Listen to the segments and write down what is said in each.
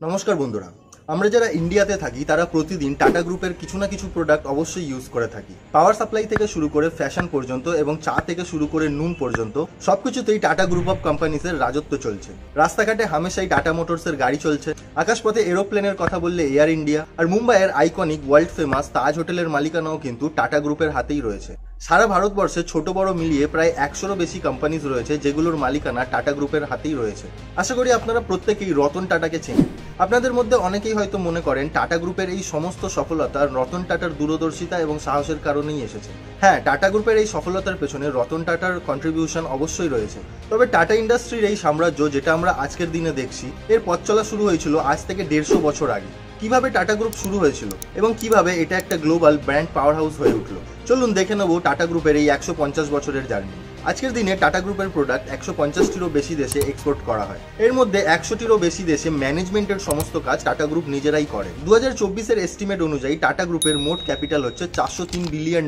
নমস্কার বন্ধুরা, আমরা যারা ইন্ডিয়াতে থাকি তারা প্রতিদিন টাটা গ্রুপের কিছু না কিছু প্রোডাক্ট অবশ্যই ইউজ করে থাকি। পাওয়ার সাপ্লাই থেকে শুরু করে ফ্যাশন পর্যন্ত এবং চা থেকে শুরু করে নুন পর্যন্ত সবকিছুতেই টাটা গ্রুপ অফ কোম্পানিজের রাজত্ব চলছে। রাস্তাঘাটে হামেশাই টাটা মোটরসের গাড়ি চলছে, আকাশপথে এরোপ্লেনের কথা বললে এয়ার ইন্ডিয়া, আর মুম্বাইয়ের আইকনিক ওয়ার্ল্ড ফেমাস তাজ হোটেলের মালিকানাও কিন্তু টাটা গ্রুপের হাতেই রয়েছে। সারা ভারতবর্ষে ছোট বড় মিলিয়ে প্রায় 100রও বেশি কোম্পানিজ রয়েছে যেগুলোর মালিকানা টাটা গ্রুপের হাতেই রয়েছে। আশা করি আপনারা প্রত্যেকেই রতন টাটাকে চেনেন। আপনাদের মধ্যে অনেকেই হয়তো মনে করেন টাটা গ্রুপের এই সমস্ত সফলতা রতন টাটার দূরদর্শিতা এবং সাহসের কারণেই এসেছে। হ্যাঁ, টাটা গ্রুপের এই সফলতার পেছনে রতন টাটার কন্ট্রিবিউশন অবশ্যই রয়েছে। তবে টাটা ইন্ডাস্ট্রির এই সাম্রাজ্য যেটা আমরা আজকের দিনে দেখছি, এর পথ চলা শুরু হয়েছিল আজ থেকে 150 বছর আগে। কিভাবে টাটা গ্রুপ শুরু হয়েছিল এবং কিভাবে এটা একটা গ্লোবাল ব্র্যান্ড পাওয়ার হাউস হয়ে উঠলো, চলুন দেখে নেব টাটা গ্রুপের এই 150 বছরের জার্নি। আজকের দিনে টাটা গ্রুপের প্রোডাক্ট 150টিরও বেশি দেশে এক্সপোর্ট করা হয়। এর মধ্যে 100টিরও বেশি দেশে ম্যানেজমেন্টের সমস্ত কাজ টাটা গ্রুপ নিজেরাই করে। 2024-এর এস্টিমেট অনুযায়ী টাটা গ্রুপের মোট ক্যাপিটাল হচ্ছে $403 বিলিয়ন।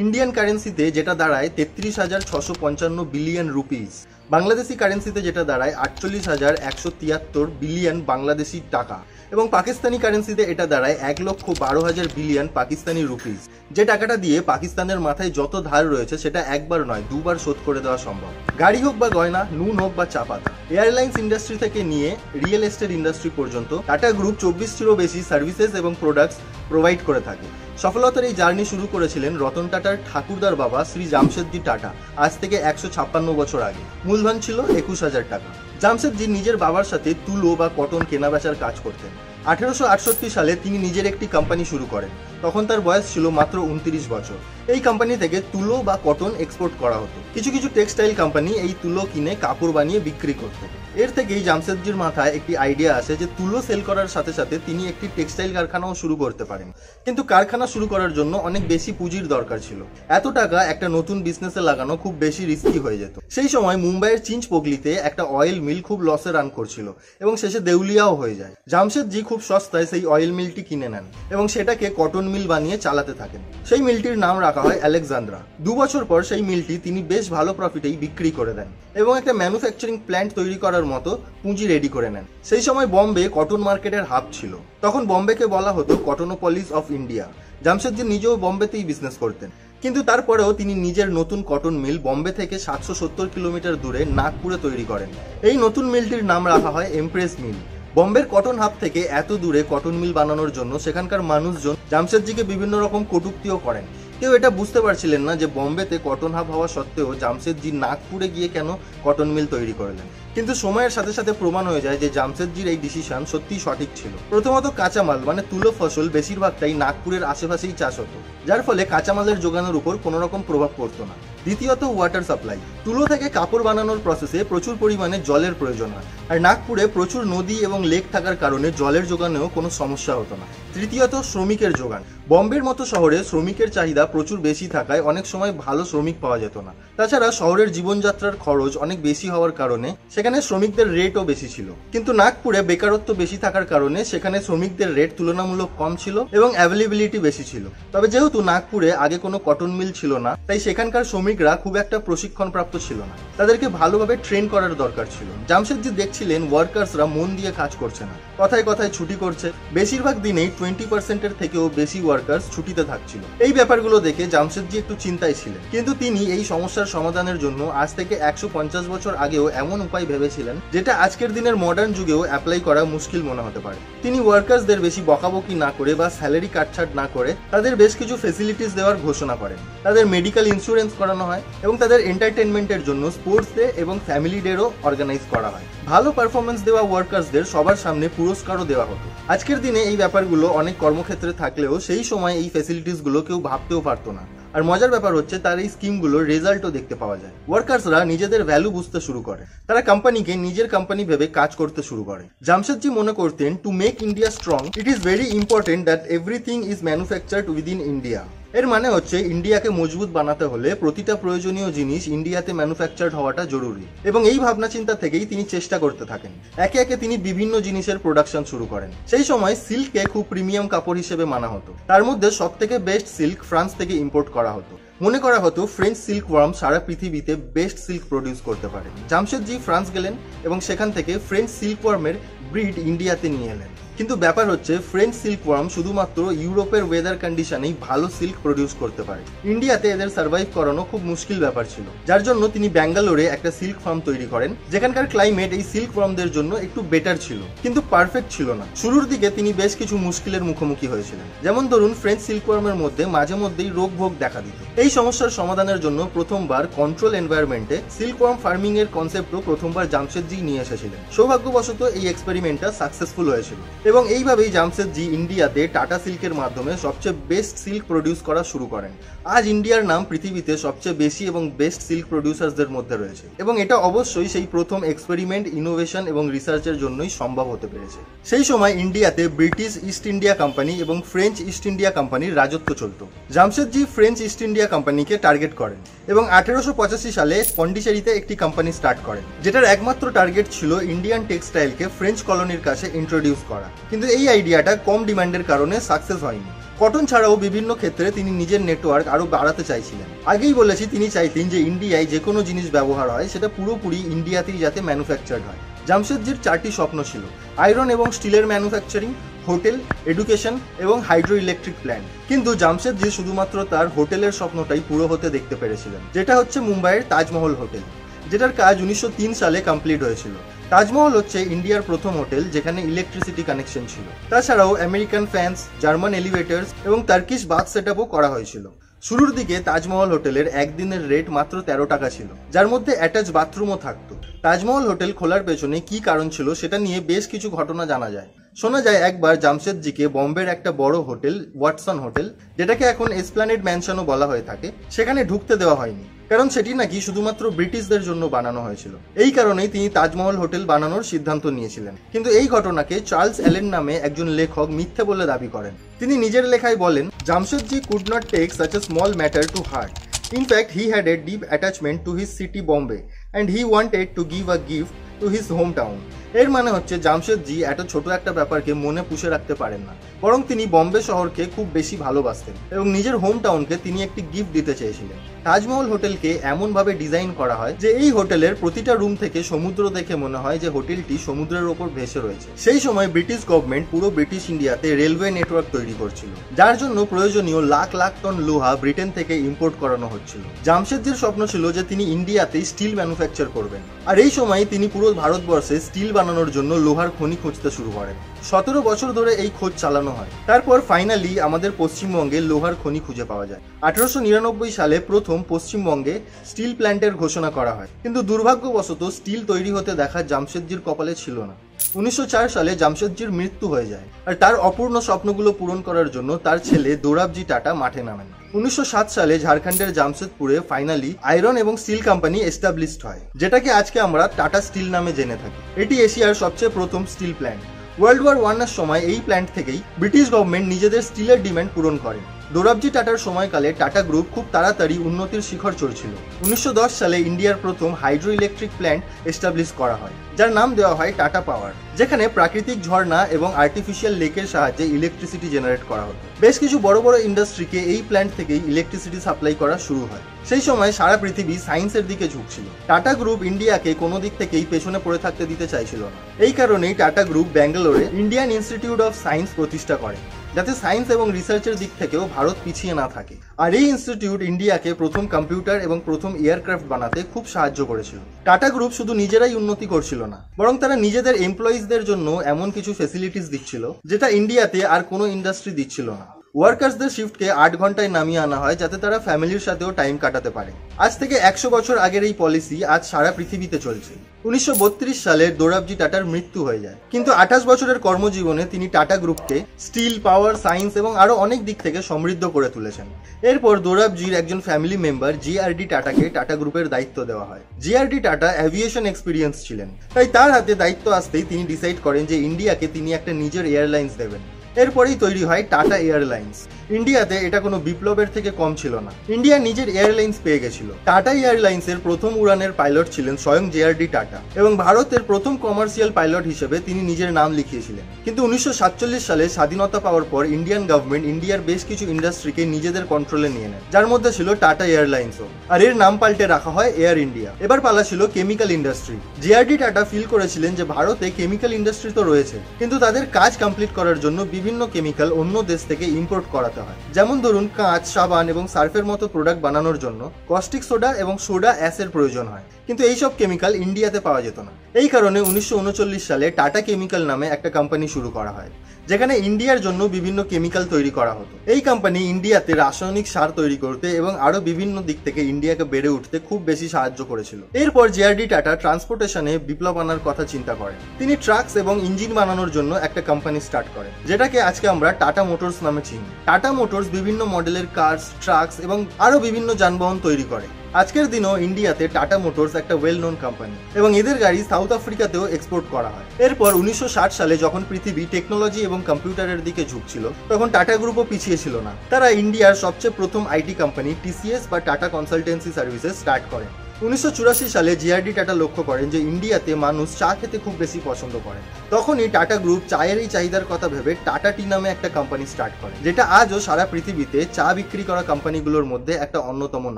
ইন্ডিয়ান কারেন্সিতে যেটা দাঁড়ায় 33,655 বিলিয়ন রুপিস। বাংলাদেশি কারেন্সিতে যেটা দাঁড়ায় 48,173 বিলিয়ন বাংলাদেশি টাকা, এবং পাকিস্তানি কারেন্সিতে এটা দাঁড়ায় 1,12,000 বিলিয়ন পাকিস্তানি রুপিস। যে টাকাটা দিয়ে পাকিস্তানের মাথায় যত ধার রয়েছে সেটা একবার নয় দুবার শোধ করে দেওয়া সম্ভব। গাড়ি হোক বা গয়না, নুন হোক বা চা পাতা, এয়ারলাইন্স ইন্ডাস্ট্রি থেকে নিয়ে রিয়েল এস্টেট ইন্ডাস্ট্রি পর্যন্ত টাটা গ্রুপ 24টিরও বেশি সার্ভিসেস এবং প্রোডাক্টস প্রোভাইড করে থাকে। সফলতার এই জার্নি শুরু করেছিলেন রতন টাটার ঠাকুরদার বাবা শ্রী জামশেদজি টাটা আজ থেকে 156 বছর আগে। মূলধন ছিল 21,000 টাকা। জামশেদজি নিজের বাবার সাথে তুলো বা কটন কেনাবেচার কাজ করতেন। 1868 সালে তিনি নিজের একটি কোম্পানি শুরু করেন। তখন তার বয়স ছিল মাত্র 29 বছর। এই কোম্পানি থেকে তুলো বা কটন এক্সপোর্ট করা হতো। কিছু কিছু টেক্সটাইল কোম্পানি এই তুলো কিনে কাপড় বানিয়ে বিক্রি করত। এর থেকেই জামশেদজির মাথায় একটি আইডিয়া আসে যে তুলো সেল করার সাথে সাথে তিনি একটি টেক্সটাইল কারখানাও শুরু করতে পারেন। কিন্তু কারখানা শুরু করার জন্য অনেক বেশি পুঁজির দরকার ছিল। এত টাকা একটা নতুন বিজনেসে লাগানো খুব বেশি রিস্কি হয়ে যেত। সেই সময় মুম্বাইয়ের চিঞ্চপোকলিতে একটা অয়েল মিল খুব লসে রান করছিল এবং শেষে দেউলিয়াও হয়ে যায়। জামশেদজি খুব সস্তায় সেই অয়েল মিলটি কিনে নেন এবং সেটাকে কটন মিল বানিয়ে চালাতে থাকেন। সেই মিলটির নাম রাখা হয় আলেকজান্দ্রা। 2 বছর পর সেই মিলটি তিনি বেশ ভালো প্রফিটেই বিক্রি করে দেন এবং একটা ম্যানুফ্যাকচারিং প্ল্যান্ট তৈরি করার মতো পুঁজি রেডি করে নেন। সেই সময় বম্বে কটন মার্কেটের হাব ছিল। তখন বম্বেকে বলা হতো কটনোপলিস অফ ইন্ডিয়া। জামশেদজি নিজেও বম্বেতেই বিজনেস করতেন, কিন্তু তারপরেও তিনি নিজের নতুন কটন মিল বম্বে থেকে 770 কিলোমিটার দূরে নাগপুরে তৈরি করেন। এই নতুন মিলটির নাম রাখা হয় এমপ্রেস মিল। বম্বের কটন হাব থেকে এত দূরে কটন মিল বানানোর জন্য সেখানকার মানুষজন জামশেদজিকে বিভিন্ন রকম কটূক্তিও করেন। কেউ এটা বুঝতে পারছিলেন না যে বম্বেতে কটন হাব হওয়া সত্ত্বেও জামশেদজি নাগপুরে গিয়ে কেন কটন মিল তৈরি করলেন। কিন্তু সময়ের সাথে সাথে প্রমাণ হয়ে যায় যে জামশেদজির এই ডিসিশন সত্যিই সঠিক ছিল। প্রথমত কাঁচামাল মানে তুলো ফসল বেশিরভাগটাই নাগপুরের আশেপাশেই চাষ হতো, যার ফলে কাঁচামালের যোগানের উপর কোনো রকম প্রভাব পড়তো না। দ্বিতীয়ত ওয়াটার সাপ্লাই। তুলো থেকে কাপড় বানানোর প্রসেসে প্রচুর পরিমাণে জলের প্রয়োজন হয়, আর নাগপুরে প্রচুর নদী এবং লেক থাকার কারণে জলের যোগানেও কোনো সমস্যা হতো না। তৃতীয়ত শ্রমিকের যোগান। বম্বের মতো শহরে শ্রমিকের চাহিদা প্রচুর বেশি থাকায় অনেক সময় ভালো শ্রমিক পাওয়া যেত না। তাছাড়া শহরের জীবনযাত্রার খরচ অনেক বেশি হওয়ার কারণে সেখানে শ্রমিকদের রেটও বেশি ছিল। কিন্তু নাগপুরে বেকারত্ব বেশি থাকার কারণে সেখানে শ্রমিকদের রেট তুলনামূলক কম ছিল এবং অ্যাভেলেবিলিটি বেশি ছিল। তবে যেহেতু নাগপুরে আগে কোনো কটন মিল ছিল না, তাই সেখানকার শ্রমিকরা খুব একটা প্রশিক্ষণ প্রাপ্ত ছিল না। তাদেরকে ভালোভাবে ট্রেন করার দরকার ছিল। জামশেদজি দেখছিলেন ওয়ার্কার্সরা মন দিয়ে কাজ করছে না, কথায় কথায় ছুটি করছে। বেশিরভাগ দিনেই 20%-এর থেকেও বেশি ওয়ার্কার্স ছুটিতে থাকছিল। এই ব্যাপারগুলো দেখে জামশেদজি একটু চিন্তায় ছিলেন, কিন্তু তিনি এই সমস্যার সমাধানের জন্য আজ থেকে 150 বছর আগেও এমন উপায় ভেবেছিলেন যেটা আজকের দিনের মডার্ন যুগেও অ্যাপ্লাই করা মুশকিল মনে হতে পারে। তিনি ওয়ার্কার্সদের বেশি বকাবকি না করে বা স্যালারি কাটছাট না করে তাদের বেশ কিছু ফেসিলিটিস দেওয়ার ঘোষণা করেন। তাদের মেডিকেল ইন্স্যুরেন্স করানো হয় এবং তাদের এন্টারটেনমেন্টের জন্য স্পোর্টস ডে এবং ফ্যামিলি ডেরও অর্গানাইজ করা হয়। ভালো পারফরমেন্স দেওয়া ওয়ার্কার্সদের সবার সামনে পুরস্কারও দেওয়া হতো। আজকের দিনে এই ব্যাপারগুলো অনেক কর্মক্ষেত্রে থাকলেও সেই সময় এই ফ্যাসিলিটিসগুলো কেউ ভাবতেও পারতো না। আর মজার ব্যাপার হচ্ছে তার এই স্কিমগুলোর রেজাল্টও দেখতে পাওয়া যায়। ওয়ার্কার্সরা নিজেদের ভ্যালু বুঝতে শুরু করে, তারা কোম্পানিকে নিজের কোম্পানি ভেবে কাজ করতে শুরু করে। জামশেদজি মনে করতেন to make India strong it is very important that everything is manufactured within India. এর মানে হচ্ছে ইন্ডিয়াকে মজবুত বানাতে হলে প্রতিটা প্রয়োজনীয় জিনিস ইন্ডিয়াতে ম্যানুফ্যাকচার্ড হওয়াটা জরুরি, এবং এই ভাবনা চিন্তা থেকেই তিনি চেষ্টা করতে থাকেন। একে একে তিনি বিভিন্ন জিনিসের প্রোডাকশন শুরু করেন। সেই সময় সিল্ককে খুব প্রিমিয়াম কাপড় হিসেবে মানা হতো। তার মধ্যে সব থেকে বেস্ট সিল্ক ফ্রান্স থেকে ইম্পোর্ট করা হতো। মনে করা হতো ফ্রেঞ্চ সিল্ক ওয়ার্ম সারা পৃথিবীতে বেস্ট সিল্ক প্রডিউস করতে পারে। জামশেদজি ফ্রান্স গেলেন এবং সেখান থেকে ফ্রেঞ্চ সিল্ক ওয়ার্মের ব্রিড ইন্ডিয়াতে নিয়ে এলেন। কিন্তু ব্যাপার হচ্ছে ফ্রেঞ্চ সিল্কওয়ার্ম শুধুমাত্র ইউরোপের ওয়েদার কন্ডিশনেই ভালো সিল্ক প্রডিউস করতে পারে। ইন্ডিয়াতে এদের সার্ভাইভ করানো খুব মুশকিল ব্যাপার ছিল, যার জন্য তিনি ব্যাঙ্গালোরে একটা সিল্ক ফার্ম তৈরি করেন, যেখানকার ক্লাইমেট এই সিল্কওয়ার্মদের জন্য একটু বেটার ছিল, কিন্তু পারফেক্ট ছিল না। শুরুর দিকে তিনি বেশ কিছু মুশকিলের মুখোমুখি হয়েছিলেন, যেমন ধরুন ফ্রেঞ্চ সিল্কওয়ার্মের মধ্যে মাঝে মধ্যেই রোগ ভোগ দেখা দিত। এই সমস্যার সমাধানের জন্য প্রথমবার কন্ট্রোল এনভায়রনমেন্টে সিল্কওয়ার্ম ফার্মিং এর কনসেপ্টও প্রথমবার জামশেদজি নিয়ে এসেছিলেন। সৌভাগ্যবশত এই এক্সপেরিমেন্টটা সাকসেসফুল হয়েছিল এবং এইভাবেই জামশেদজি ইন্ডিয়াতে টাটা সিল্কের মাধ্যমে সবচেয়ে বেস্ট সিল্ক প্রডিউস করা শুরু করেন। আজ ইন্ডিয়ার নাম পৃথিবীতে সবচেয়ে বেশি এবং বেস্ট সিল্ক প্রডিউসারদের মধ্যে রয়েছে, এবং এটা অবশ্যই সেই প্রথম এক্সপেরিমেন্ট, ইনোভেশন এবং রিসার্চের জন্যই সম্ভব হতে পেরেছে। সেই সময় ইন্ডিয়াতে ব্রিটিশ ইস্ট ইন্ডিয়া কোম্পানি এবং ফ্রেঞ্চ ইস্ট ইন্ডিয়া কোম্পানির রাজত্ব চলত। জামশেদজি ফ্রেঞ্চ ইস্ট ইন্ডিয়া কোম্পানিকে টার্গেট করেন এবং 1885 সালে পন্ডিচেরিতে একটি কোম্পানি স্টার্ট করেন, যেটার একমাত্র টার্গেট ছিল ইন্ডিয়ান টেক্সটাইলকে ফ্রেঞ্চ কলোনির কাছে ইন্ট্রোডিউস করা। কিন্তু এই আইডিয়াটা কম ডিমান্ডের কারণে সাকসেস হয়নি। কটন ছাড়াও বিভিন্ন ক্ষেত্রে তিনি নিজের নেটওয়ার্ক আরো বাড়াতে চাইছিলেন। আগেই বলেছি, তিনি চাইতেন যে ইন্ডিয়ায় যে কোনো জিনিস ব্যবহার হয় সেটা পুরোপুরি ইন্ডিয়াতেই যাতে ম্যানুফ্যাকচার্ড হয়। জামশেদজির 4টি স্বপ্ন ছিল: আয়রন এবং স্টিলের ম্যানুফ্যাকচারিং, হোটেল, এডুকেশন এবং হাইড্রো ইলেকট্রিক প্ল্যান্ট। কিন্তু জামশেদজি শুধুমাত্র তার হোটেলের স্বপ্নটাই পুরো হতে দেখতে পেরেছিলেন, যেটা হচ্ছে মুম্বাইয়ের তাজমহল হোটেল, যেটার কাজ 1903 সালে কমপ্লিট হয়েছিল। তাজমহল হচ্ছে ইন্ডিয়ার প্রথম হোটেল যেখানে ইলেকট্রিসিটি কানেকশন ছিল। তাছাড়াও আমেরিকান ফ্যান্স, জার্মান এলিভেটরস এবং টার্কিশ বাথ সেটআপও করা হয়েছিল। শুরুর দিকে তাজমহল হোটেলের একদিনের রেট মাত্র 13 টাকা ছিল, যার মধ্যে অ্যাটাচ বাথরুমও থাকতো। তাজমহল হোটেল খোলার পেছনে কি কারণ ছিল সেটা নিয়ে বেশ কিছু ঘটনা জানা যায়। শোনা যায় একবার জামশেদজিকে বম্বের একটা বড় হোটেল, ওয়াটসন হোটেল, যেটাকে এখন এসপ্ল্যানেড ম্যানশনও বলা হয়ে থাকে, সেখানে ঢুকতে দেওয়া হয়নি, কারণ সেটি নাকি শুধুমাত্র ব্রিটিশদের জন্য বানানো হয়েছিল। এই কারণেই তিনি তাজমহল হোটেল বানানোর সিদ্ধান্ত নিয়েছিলেন। কিন্তু এই ঘটনাকে চার্লস অ্যালেন নামে একজন লেখক মিথ্যে বলে দাবি করেন। তিনি নিজের লেখায় বলেন, Jamshedji could not take such a small matter to heart. In fact, he had a deep attachment to his city Bombay and he wanted to give a gift to his hometown. এর মানে হচ্ছে জামশেদজি এত ছোট একটা ব্যাপারকে মনে পুষে রাখতে পারেন না, বরং তিনি বম্বে শহরকে খুব বেশি ভালোবাসতেন এবং নিজের হোম টাউনকে তিনি একটি গিফট দিতে চেয়েছিলেন। তাজমহল হোটেলকে এমনভাবে ডিজাইন করা হয় যে এই হোটেলের প্রতিটা রুম থেকে সমুদ্র দেখে মনে হয় যে হোটেলটি সমুদ্রের ওপর ভেসে রয়েছে। সেই সময় ব্রিটিশ গভর্নমেন্ট পুরো ব্রিটিশ ইন্ডিয়াতে রেলওয়ে নেটওয়ার্ক তৈরি করছিল, যার জন্য প্রয়োজনীয় লাখ লাখ টন লোহা ব্রিটেন থেকে ইম্পোর্ট করানো হচ্ছিল। জামশেদজির স্বপ্ন ছিল যে তিনি ইন্ডিয়াতে স্টিল ম্যানুফ্যাকচার করবেন, আর এই সময় তিনি পুরো ভারতবর্ষে স্টিল বানানোর জন্য লোহার খনি খুঁজতে শুরু করেন। 17 বছর ধরে এই খোঁজ চালানো হয়। তারপর ফাইনালি আমাদের পশ্চিমবঙ্গে লোহার খনি খুঁজে পাওয়া যায়। 1899 সালে প্রথম পশ্চিমবঙ্গে স্টিল প্ল্যান্টের ঘোষণা করা হয়, কিন্তু দুর্ভাগ্যবশত স্টিল তৈরি হতে দেখা জামশেদজির কপালে ছিল না। 1904 সালে জামশেদজির মৃত্যু হয়ে যায়, আর তার অপূর্ণ স্বপ্নগুলো পূরণ করার জন্য তার ছেলে দোরাবজি টাটা মাঠে নামেন। 1907 সালে ঝাড়খণ্ডের জামশেদপুরে ফাইনালি আয়রন এবং স্টিল কোম্পানি এস্টাবলিশড হয়, যেটাকে আজকে আমরা টাটা স্টিল নামে জেনে থাকি। এটি এশিয়ার সবচেয়ে প্রথম স্টিল প্ল্যান্ট। ওয়ার্ল্ড ওয়ার 1 এর সময় এই প্ল্যান্ট থেকেই ব্রিটিশ গভর্নমেন্ট নিজেদের স্টিলের ডিমান্ড পূরণ করেন। দোরাবজি টাটার সময়কালে টাটা গ্রুপ খুব তাড়াতাড়ি উন্নতির শিখর চড়ছিল। 1910 সালে ইন্ডিয়ার প্রথম হাইড্রো ইলেকট্রিক প্ল্যান্ট এস্টাবলিশ করা হয়, যার নাম দেওয়া হয় টাটা পাওয়ার, যেখানে প্রাকৃতিক ঝর্ণা এবং আর্টিফিশিয়াল লেকের সাহায্যে ইলেকট্রিসিটি জেনারেট করা হতো। বেশ কিছু বড় বড় ইন্ডাস্ট্রিকে এই প্ল্যান্ট থেকেই ইলেকট্রিসিটি সাপ্লাই করা শুরু হয়। সেই সময় সারা পৃথিবী সায়েন্সের দিকে ঝুঁকছিল। টাটা গ্রুপ ইন্ডিয়াকে কোনো দিক থেকেই পেছনে পড়ে থাকতে দিতে চাইছিল না। এই কারণেই টাটা গ্রুপ ব্যাঙ্গালোরে ইন্ডিয়ান ইনস্টিটিউট অফ সায়েন্স প্রতিষ্ঠা করে, যাতে সায়েন্স এবং রিসার্চের দিক থেকেও ভারত পিছিয়ে না থাকে। আর এই ইনস্টিটিউট ইন্ডিয়াকে প্রথম কম্পিউটার এবং প্রথম এয়ারক্রাফট বানাতে খুব সাহায্য করেছিল। টাটা গ্রুপ শুধু নিজেরাই উন্নতি করছিল না, বরং তারা নিজেদের এমপ্লয়িজদের জন্য এমন কিছু ফ্যাসিলিটিস দিচ্ছিল যেটা ইন্ডিয়াতে আর কোনো ইন্ডাস্ট্রি দিচ্ছিল না। ওয়ার্কার্সদের শিফটকে 8 ঘন্টায় নামিয়ে আনা হয়, যাতে তারা ফ্যামিলির সাথেও টাইম কাটাতে পারে। আজ থেকে 100 বছর আগের এই পলিসি আজ সারা পৃথিবীতে চলছে। 1932 সালে দোরাবজি টাটার মৃত্যু হয়ে যায়, কিন্তু 28 বছরের কর্মজীবনে তিনি টাটা গ্রুপকে স্টিল, পাওয়ার, সায়েন্স এবং আরো অনেক দিক থেকে সমৃদ্ধ করে তুলেছেন। এরপর দোরাবজির একজন ফ্যামিলি মেম্বার জিআরডি টাটাকে টাটা গ্রুপের দায়িত্ব দেওয়া হয়। জিআরডি টাটা অ্যাভিয়েশন এক্সপিরিয়েন্স ছিলেন, তাই তার হাতে দায়িত্ব আসতেই তিনি ডিসাইড করেন যে ইন্ডিয়াকে তিনি একটা নিজের এয়ারলাইন্স দেবেন। এরপরেই তৈরি হয় টাটা এয়ারলাইন্স। ইন্ডিয়াতে এটা কোনো বিপ্লবের থেকে কম ছিল না, ইন্ডিয়া নিজের এয়ারলাইন্স পেয়ে গেছিল। টাটা এয়ারলাইন্সের প্রথম উড়ানের পাইলট ছিলেন স্বয়ং জে.আর.ডি. টাটা, এবং ভারতের প্রথম কমার্শিয়াল পাইলট হিসেবে তিনি নিজের নাম লিখিয়েছিলেন। কিন্তু 1947 সালে স্বাধীনতা পাওয়ার পর ইন্ডিয়ান গভর্নমেন্ট ইন্ডিয়ার বেশ কিছু ইন্ডাস্ট্রিকে নিজেদের কন্ট্রোলে নিয়ে নেয়, যার মধ্যে ছিল টাটা এয়ারলাইন্সও, আর এর নাম পাল্টে রাখা হয় এয়ার ইন্ডিয়া। এবার পালা ছিল কেমিক্যাল ইন্ডাস্ট্রি। জে.আর.ডি. টাটা ফিল করেছিলেন যে ভারতে কেমিক্যাল ইন্ডাস্ট্রি তো রয়েছে, কিন্তু তাদের কাজ কমপ্লিট করার জন্য বিভিন্ন কেমিক্যাল অন্য দেশ থেকে ইম্পোর্ট করাতে হয়। যেমন ধরুন, কাঁচ, সাবান এবং সার্ফের মতো প্রোডাক্ট বানানোর জন্য কস্টিক সোডা এবং সোডা অ্যাসের প্রয়োজন হয়, কিন্তু এইসব কেমিক্যাল ইন্ডিয়াতে পাওয়া যেত না। এই কারণে 1939 সালে টাটা কেমিক্যাল নামে একটা কোম্পানি শুরু করা হয়, যেখানে ইন্ডিয়ার জন্য বিভিন্ন কেমিক্যাল তৈরি করা হতো। এই কোম্পানি ইন্ডিয়াতে রাসায়নিক সার তৈরি করতে এবং আরো বিভিন্ন দিক থেকে ইন্ডিয়াকে বেড়ে উঠতে খুব বেশি সাহায্য করেছিল। এরপর জে.আর.ডি. টাটা ট্রান্সপোর্টেশনে বিপ্লব আনার কথা চিন্তা করেন। তিনি ট্রাকস এবং ইঞ্জিন বানানোর জন্য একটা কোম্পানি স্টার্ট করেন, যেটাকে আজকে আমরা টাটা মোটরস নামে চিনি। টাটা মোটরস বিভিন্ন মডেলের কার্স, ট্রাকস এবং আরো বিভিন্ন যানবাহন তৈরি করে। আজকের দিনও ইন্ডিয়াতে টাটা মোটরস একটা ওয়েল নোন কোম্পানি, এবং এদের গাড়ি সাউথ আফ্রিকাতেও এক্সপোর্ট করা হয়। এরপর 1960 সালে যখন পৃথিবী টেকনোলজি এবং কম্পিউটারের দিকে ঝুঁকছিল, তখন টাটা গ্রুপও পিছিয়ে ছিল না। তারা ইন্ডিয়ার সবচেয়ে প্রথম আইটি কোম্পানি টিসিএস বা টাটা কনসালটেন্সি সার্ভিসেস স্টার্ট করেন। 1984 সালে জে.আর.ডি. টাটা লক্ষ্য করেন যে ইন্ডিয়াতে মানুষ চা খেতে খুব বেশি পছন্দ করে। তখনই টাটা গ্রুপ চায়ের এই চাহিদার কথা ভেবে টাটা টি নামে একটা কোম্পানি স্টার্ট করে, যেটা আজও সারা পৃথিবীতে চা বিক্রি করা কোম্পানিগুলোর মধ্যে একটা অন্যতম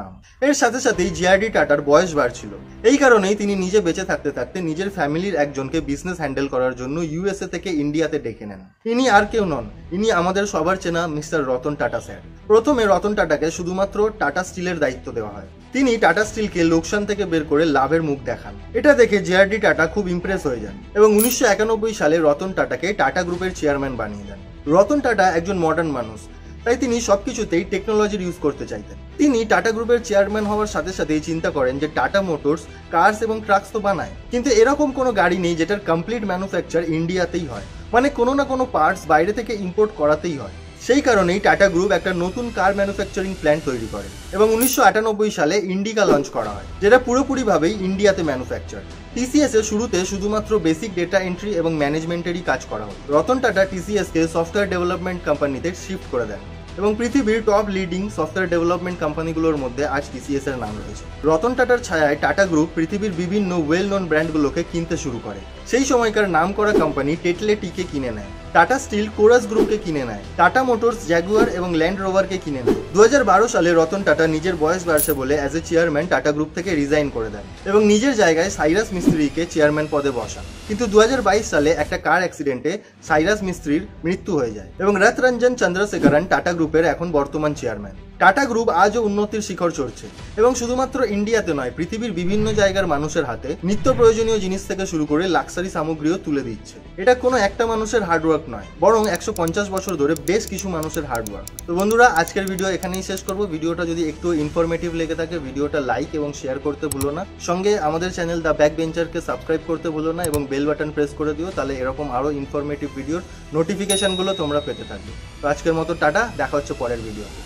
নাম। এর সাথে সাথেই জে.আর.ডি. টাটার বয়স বাড়ছিল। এই কারণেই তিনি নিজে বেঁচে থাকতে থাকতে নিজের ফ্যামিলির একজনকে বিজনেস হ্যান্ডেল করার জন্য ইউএসএ থেকে ইন্ডিয়াতে ডেকে নেন। ইনি আর কেউ নন, ইনি আমাদের সবার চেনা মিস্টার রতন টাটা স্যার। প্রথমে রতন টাটাকে শুধুমাত্র টাটা স্টিলের দায়িত্ব দেওয়া হয়। তিনি টাটা স্টিলকে লোকসান থেকে বের করে লাভের মুখ দেখান। এটা দেখে জে.আর.ডি. টাটা খুব ইমপ্রেস হয়ে যান এবং 1991 সালে রতন টাটাকে টাটা গ্রুপের চেয়ারম্যান বানিয়ে দেন। রতন টাটা একজন মডার্ন মানুষ, তাই তিনি সবকিছুতেই টেকনোলজির ইউজ করতে চাইতেন। তিনি টাটা গ্রুপের চেয়ারম্যান হওয়ার সাথে সাথেই চিন্তা করেন যে টাটা মোটরস কার্স এবং ট্রাকস তো বানায়, কিন্তু এরকম কোনো গাড়ি নেই যেটার কমপ্লিট ম্যানুফ্যাকচার ইন্ডিয়াতেই হয়, মানে কোনো না কোনো পার্টস বাইরে থেকে ইম্পোর্ট করাতেই হয়। সেই কারণেই টাটা গ্রুপ একটা নতুন কার ম্যানুফ্যাকচারিং প্ল্যান্ট তৈরি করে এবং 1998 সালে ইন্ডিকা লঞ্চ করা হয়, যেটা পুরোপুরিভাবেই ইন্ডিয়াতে ম্যানুফ্যাকচার। টিসিএস এর শুরুতে শুধুমাত্র বেসিক ডেটা এন্ট্রি এবং ম্যানেজমেন্টেরই কাজ করা হতো। রতন টাটা টিসিএস কে সফটওয়্যার ডেভেলপমেন্ট কোম্পানিতে শিফট করে দেন এবং পৃথিবীর টপ লিডিং সফটওয়্যার ডেভেলপমেন্ট কোম্পানিগুলোর মধ্যে আজ টিসিএস এর নাম রয়েছে। রতন টাটার ছায়ায় টাটা গ্রুপ পৃথিবীর বিভিন্ন ওয়েল নোন ব্র্যান্ডগুলোকে কিনতে শুরু করে। সেই সময়কার নাম করা কোম্পানি টেটলে টিকে কিনে নেয়, টাটা স্টিল কোরাস গ্রুপকে কিনে নেয়, টাটা মোটরস জ্যাগুয়ার এবং ল্যান্ড রোভারকে কিনে নেয়। 2012 সালে রতন টাটা নিজের বয়স বাড়ছে বলে as a chairman tata group থেকে রিজাইন করে দেন এবং নিজের জায়গায় সাইরাস মিস্ত্রিকে চেয়ারম্যান পদে বসান। কিন্তু 2022 সালে একটা কার অ্যাক্সিডেন্টে সাইরাস মিস্ত্রির মৃত্যু হয়ে যায় এবং রতরঞ্জন চন্দ্রশেখরন টাটা গ্রুপের এখন বর্তমান চেয়ারম্যান। টাটা গ্রুপ আজও উন্নতির শিখর চড়ছে এবং শুধুমাত্র ইন্ডিয়াতে নয়, পৃথিবীর বিভিন্ন জায়গার মানুষের হাতে নিত্য প্রয়োজনীয় জিনিস থেকে শুরু করে লাক্সারি সামগ্রীও তুলে দিচ্ছে। এটা কোনো একটা মানুষের হার্ডওয়ার্ক নয়, বরং 150 বছর ধরে বেশ কিছু মানুষের হার্ডওয়ার্ক। তো বন্ধুরা, আজকের ভিডিও এখানেই শেষ করবো। ভিডিওটা যদি একটু ইনফরমেটিভ লেগে থাকে, ভিডিওটা লাইক এবং শেয়ার করতে ভুলো না। সঙ্গে আমাদের চ্যানেল দ্য ব্যাক বেঞ্চারকে সাবস্ক্রাইব করতে ভুলো না এবং বেল বাটন প্রেস করে দিও, তাহলে এরকম আরো ইনফরমেটিভ ভিডিওর নোটিফিকেশনগুলো তোমরা পেতে থাকবে। তো আজকের মতো টাটা, দেখা হচ্ছে পরের ভিডিওতে।